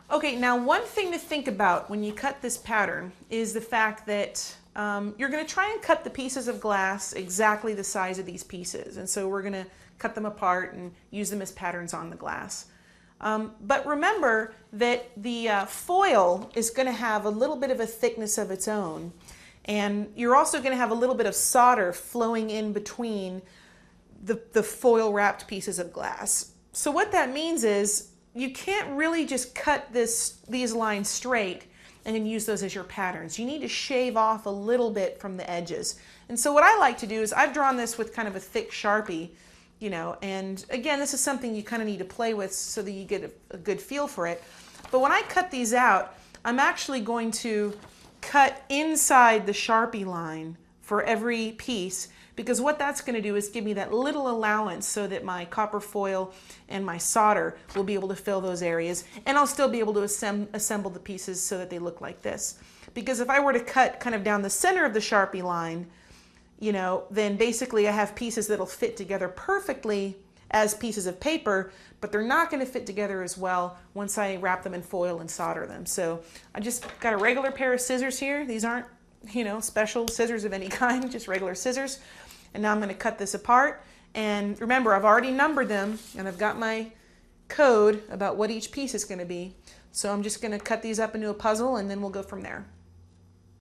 Okay, now one thing to think about when you cut this pattern is the fact that you're going to try and cut the pieces of glass exactly the size of these pieces. And so we're going to cut them apart and use them as patterns on the glass. But remember that the foil is going to have a little bit of a thickness of its own. And you're also going to have a little bit of solder flowing in between the foil wrapped pieces of glass. So what that means is you can't really just cut these lines straight and then use those as your patterns. You need to shave off a little bit from the edges. And so what I like to do is I've drawn this with kind of a thick Sharpie, you know, and again, this is something you kind of need to play with so that you get a good feel for it. But when I cut these out, I'm actually going to cut inside the Sharpie line for every piece, because what that's going to do is give me that little allowance so that my copper foil and my solder will be able to fill those areas, and I'll still be able to assemble the pieces so that they look like this. Because if I were to cut kind of down the center of the Sharpie line, you know, then basically I have pieces that'll fit together perfectly as pieces of paper, but they're not going to fit together as well once I wrap them in foil and solder them. So I just got a regular pair of scissors here. These aren't, you know, special scissors of any kind, just regular scissors. And now I'm going to cut this apart. And remember, I've already numbered them and I've got my code about what each piece is going to be. So I'm just going to cut these up into a puzzle and then we'll go from there.